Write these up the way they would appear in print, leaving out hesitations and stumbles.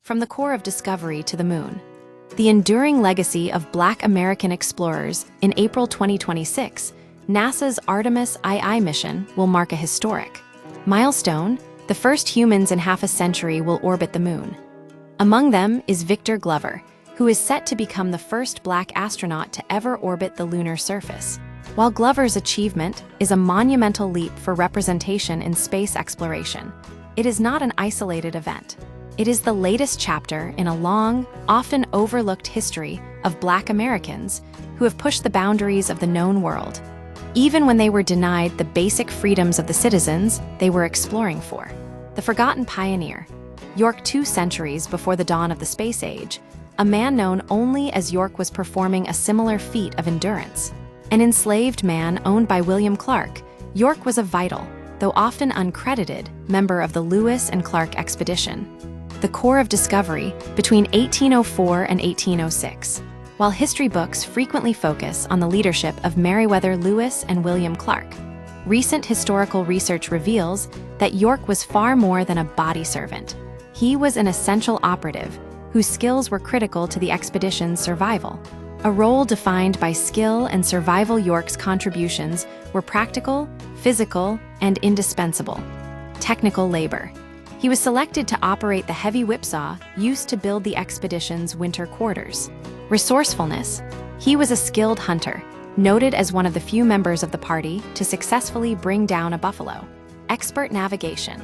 From the core of discovery to the moon. The enduring legacy of Black American explorers. In April 2026, NASA's Artemis II mission will mark a historic milestone. The first humans in half a century will orbit the moon. Among them is Victor Glover, who is set to become the first Black astronaut to ever orbit the lunar surface. While Glover's achievement is a monumental leap for representation in space exploration, it is not an isolated event. It is the latest chapter in a long, often overlooked history of Black Americans who have pushed the boundaries of the known world, even when they were denied the basic freedoms of the citizens they were exploring for. The forgotten pioneer, York. 2 centuries before the dawn of the space age, a man known only as York was performing a similar feat of endurance. An enslaved man owned by William Clark, York was a vital, though often uncredited, member of the Lewis and Clark expedition, the core of discovery between 1804 and 1806. While history books frequently focus on the leadership of Meriwether Lewis and William Clark, recent historical research reveals that York was far more than a body servant. He was an essential operative whose skills were critical to the expedition's survival. A role defined by skill and survival. York's contributions were practical, physical, and indispensable. Technical labor. He was selected to operate the heavy whipsaw used to build the expedition's winter quarters. Resourcefulness. He was a skilled hunter, noted as one of the few members of the party to successfully bring down a buffalo. Expert navigation.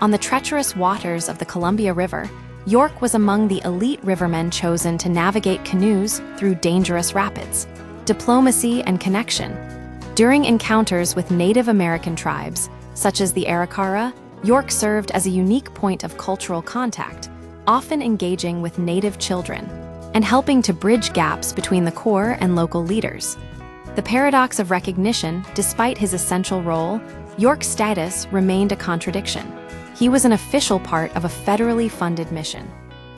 On the treacherous waters of the Columbia River, York was among the elite rivermen chosen to navigate canoes through dangerous rapids. Diplomacy and connection. During encounters with Native American tribes, such as the Arikara, York served as a unique point of cultural contact, often engaging with Native children and helping to bridge gaps between the core and local leaders. The paradox of recognition. Despite his essential role, York's status remained a contradiction. He was an official part of a federally funded mission,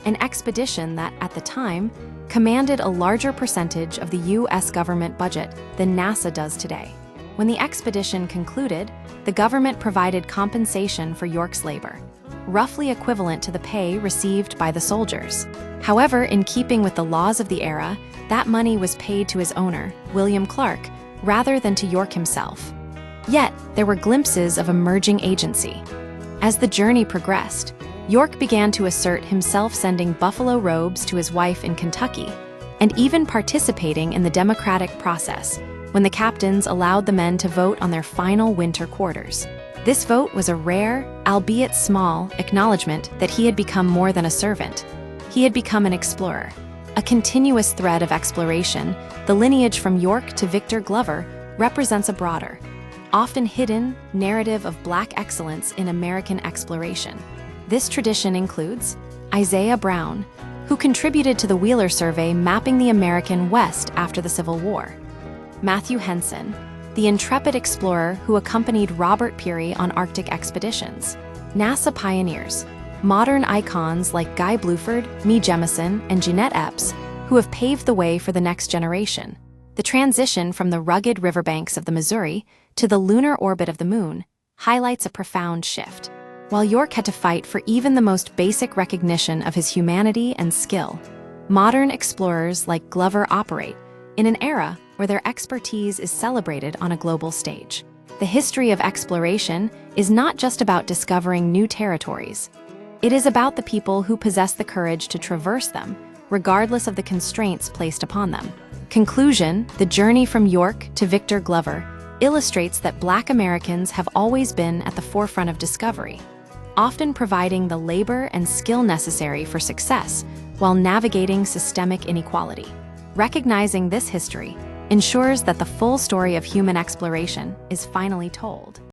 an expedition that, at the time, commanded a larger percentage of the U.S. government budget than NASA does today. When the expedition concluded, the government provided compensation for York's labor, roughly equivalent to the pay received by the soldiers. However, in keeping with the laws of the era, that money was paid to his owner, William Clark, rather than to York himself. Yet, there were glimpses of emerging agency. As the journey progressed, York began to assert himself, sending buffalo robes to his wife in Kentucky, and even participating in the democratic process when the captains allowed the men to vote on their final winter quarters. This vote was a rare, albeit small, acknowledgement that he had become more than a servant. He had become an explorer, a continuous thread of exploration. The lineage from York to Victor Glover represents a broader, often hidden, narrative of Black excellence in American exploration. This tradition includes Isaiah Brown, who contributed to the Wheeler Survey mapping the American West after the Civil War; Matthew Henson, the intrepid explorer who accompanied Robert Peary on Arctic expeditions; NASA pioneers, modern icons like Guy Bluford, Mae Jemison, and Jeanette Epps, who have paved the way for the next generation. The transition from the rugged riverbanks of the Missouri to the lunar orbit of the moon highlights a profound shift. While York had to fight for even the most basic recognition of his humanity and skill, modern explorers like Glover operate in an era where their expertise is celebrated on a global stage. The history of exploration is not just about discovering new territories. It is about the people who possess the courage to traverse them, regardless of the constraints placed upon them. Conclusion. The journey from York to Victor Glover illustrates that Black Americans have always been at the forefront of discovery, often providing the labor and skill necessary for success while navigating systemic inequality. Recognizing this history ensures that the full story of human exploration is finally told.